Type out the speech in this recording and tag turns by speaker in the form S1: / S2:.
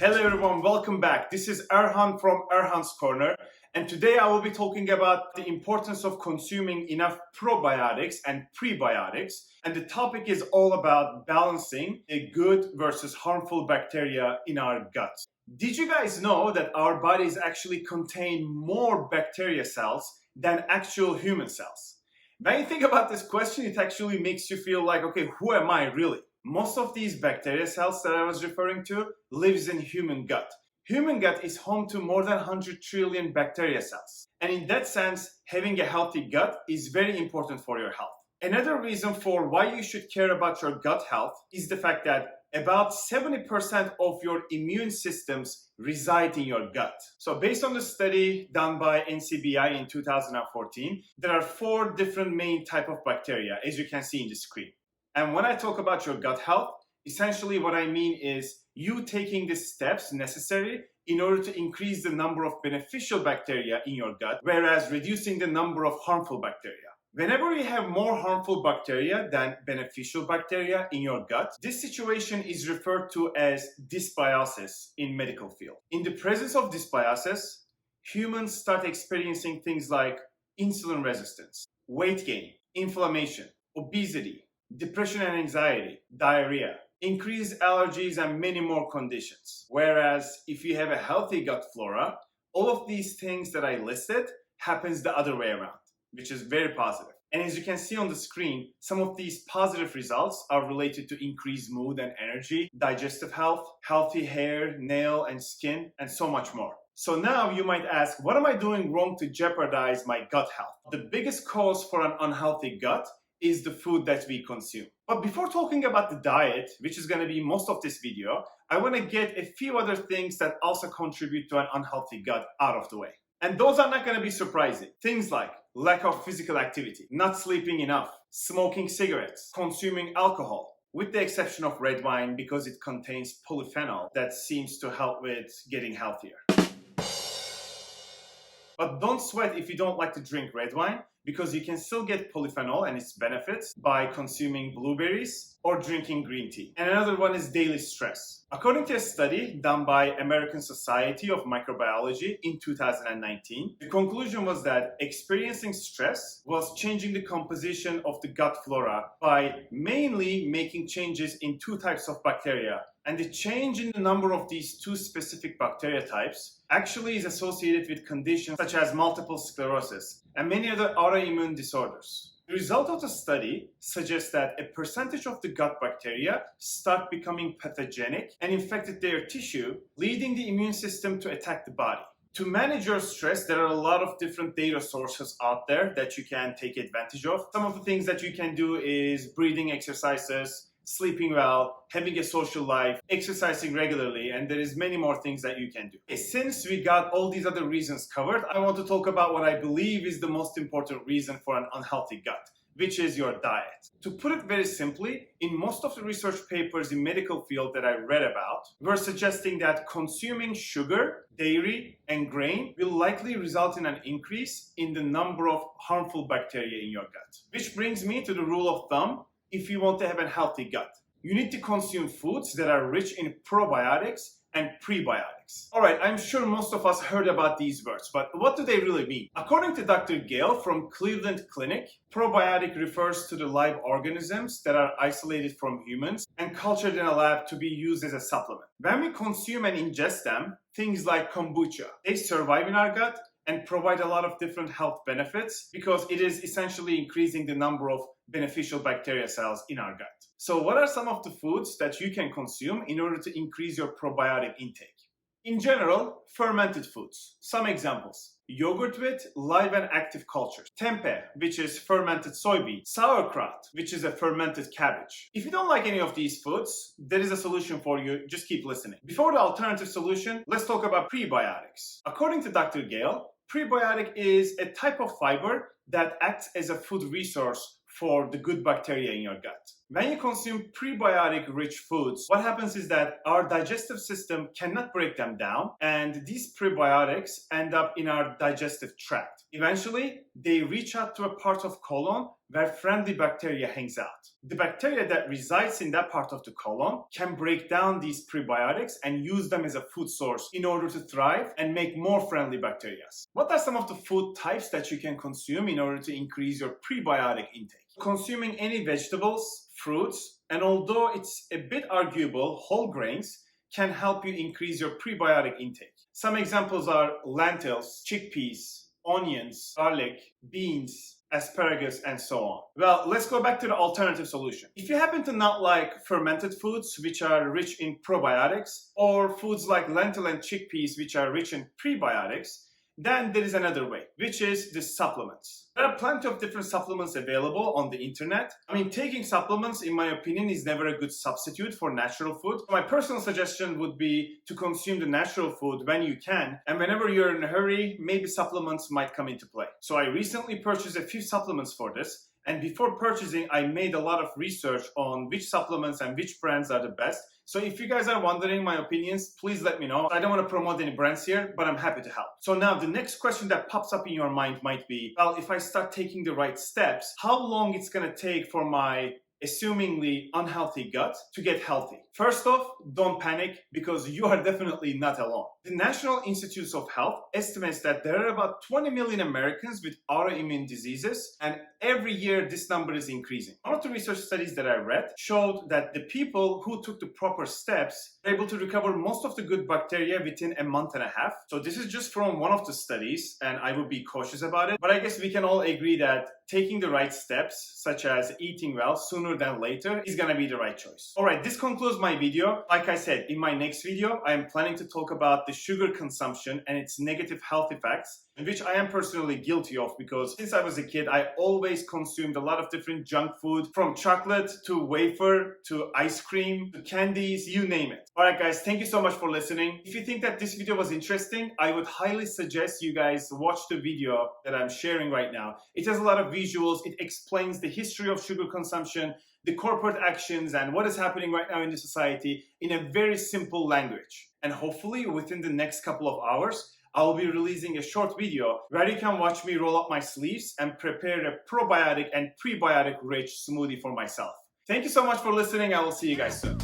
S1: Hello everyone, welcome back. This is Erhan from Erhan's Corner, and today I will be talking about the importance of consuming enough probiotics and prebiotics, and the topic is all about balancing a good versus harmful bacteria in our gut. Did you guys know that our bodies actually contain more bacteria cells than actual human cells? When you think about this question, it actually makes you feel like, okay, who am I really? Most of these bacteria cells that I was referring to lives in human gut. Human gut is home to more than 100 trillion bacteria cells. And in that sense, having a healthy gut is very important for your health. Another reason for why you should care about your gut health is the fact that about 70% of your immune systems reside in your gut. So based on the study done by NCBI in 2014, there are 4 different main types of bacteria, as you can see in the screen. And when I talk about your gut health, essentially what I mean is you taking the steps necessary in order to increase the number of beneficial bacteria in your gut, whereas reducing the number of harmful bacteria. Whenever you have more harmful bacteria than beneficial bacteria in your gut, this situation is referred to as dysbiosis in medical field. In the presence of dysbiosis, humans start experiencing things like insulin resistance, weight gain, inflammation, obesity, depression and anxiety, diarrhea, increased allergies, and many more conditions. Whereas if you have a healthy gut flora, all of these things that I listed happens the other way around, which is very positive. And as you can see on the screen, some of these positive results are related to increased mood and energy, digestive health, healthy hair, nail and skin, and so much more. So now you might ask, what am I doing wrong to jeopardize my gut health? The biggest cause for an unhealthy gut is the food that we consume. But before talking about the diet, which is going to be most of this video, I want to get a few other things that also contribute to an unhealthy gut out of the way. And those are not going to be surprising. Things like lack of physical activity, not sleeping enough, smoking cigarettes, consuming alcohol, with the exception of red wine because it contains polyphenol that seems to help with getting healthier. But don't sweat if you don't like to drink red wine, because you can still get polyphenol and its benefits by consuming blueberries or drinking green tea. And another one is daily stress. According to a study done by American Society of Microbiology in 2019, the conclusion was that experiencing stress was changing the composition of the gut flora by mainly making changes in 2 types of bacteria. And the change in the number of these 2 specific bacteria types actually is associated with conditions such as multiple sclerosis and many other autoimmune disorders. The result of the study suggests that a percentage of the gut bacteria start becoming pathogenic and infected their tissue, leading the immune system to attack the body. To manage your stress, there are a lot of different data sources out there that you can take advantage of. Some of the things that you can do is breathing exercises, sleeping well, having a social life, exercising regularly, and there is many more things that you can do. Since we got all these other reasons covered, I want to talk about what I believe is the most important reason for an unhealthy gut, which is your diet. To put it very simply, in most of the research papers in medical field that I read about, were suggesting that consuming sugar, dairy, and grain will likely result in an increase in the number of harmful bacteria in your gut. Which brings me to the rule of thumb. If you want to have a healthy gut, you need to consume foods that are rich in probiotics and prebiotics. Alright, I'm sure most of us heard about these words, but what do they really mean? According to Dr. Gale from Cleveland Clinic, probiotic refers to the live organisms that are isolated from humans and cultured in a lab to be used as a supplement. When we consume and ingest them, things like kombucha, they survive in our gut and provide a lot of different health benefits because it is essentially increasing the number of beneficial bacteria cells in our gut. So what are some of the foods that you can consume in order to increase your probiotic intake? In general, fermented foods. Some examples: yogurt with live and active cultures, tempeh, which is fermented soybean, sauerkraut, which is a fermented cabbage. If you don't like any of these foods, there is a solution for you. Just keep listening. Before the alternative solution, let's talk about prebiotics. According to Dr. Gale, prebiotic is a type of fiber that acts as a food resource for the good bacteria in your gut. When you consume prebiotic-rich foods, what happens is that our digestive system cannot break them down, and these prebiotics end up in our digestive tract. Eventually, they reach out to a part of colon where friendly bacteria hangs out. The bacteria that resides in that part of the colon can break down these prebiotics and use them as a food source in order to thrive and make more friendly bacteria. What are some of the food types that you can consume in order to increase your prebiotic intake? Consuming any vegetables, fruits, and although it's a bit arguable, whole grains can help you increase your prebiotic intake. Some examples are lentils, chickpeas, onions, garlic, beans, asparagus, and so on. Well, let's go back to the alternative solution. If you happen to not like fermented foods, which are rich in probiotics, or foods like lentil and chickpeas, which are rich in prebiotics, then there is another way, which is the supplements. There are plenty of different supplements available on the internet. I mean, taking supplements, in my opinion, is never a good substitute for natural food. My personal suggestion would be to consume the natural food when you can, and whenever you're in a hurry, maybe supplements might come into play. So I recently purchased a few supplements for this, and before purchasing, I made a lot of research on which supplements and which brands are the best. So if you guys are wondering my opinions, please let me know. I don't want to promote any brands here, but I'm happy to help. So now the next question that pops up in your mind might be, well, if I start taking the right steps, how long it's going to take for my assumingly unhealthy gut to get healthy? First off, don't panic because you are definitely not alone. The National Institutes of Health estimates that there are about 20 million Americans with autoimmune diseases, and every year this number is increasing. One of the research studies that I read showed that the people who took the proper steps were able to recover most of the good bacteria within a month and a half. So this is just from one of the studies, and I would be cautious about it. But I guess we can all agree that taking the right steps, such as eating well sooner than later, is gonna be the right choice. Alright, this concludes my video. Like I said, in my next video, I am planning to talk about the sugar consumption and its negative health effects, which I am personally guilty of because since I was a kid, I always consumed a lot of different junk food, from chocolate to wafer to ice cream to candies, you name it. Alright guys, thank you so much for listening. If you think that this video was interesting, I would highly suggest you guys watch the video that I'm sharing right now. It has a lot of visuals. It explains the history of sugar consumption, the corporate actions, and what is happening right now in the society in a very simple language. And hopefully within the next couple of hours, I'll be releasing a short video where you can watch me roll up my sleeves and prepare a probiotic and prebiotic rich smoothie for myself. Thank you so much for listening. I will see you guys soon.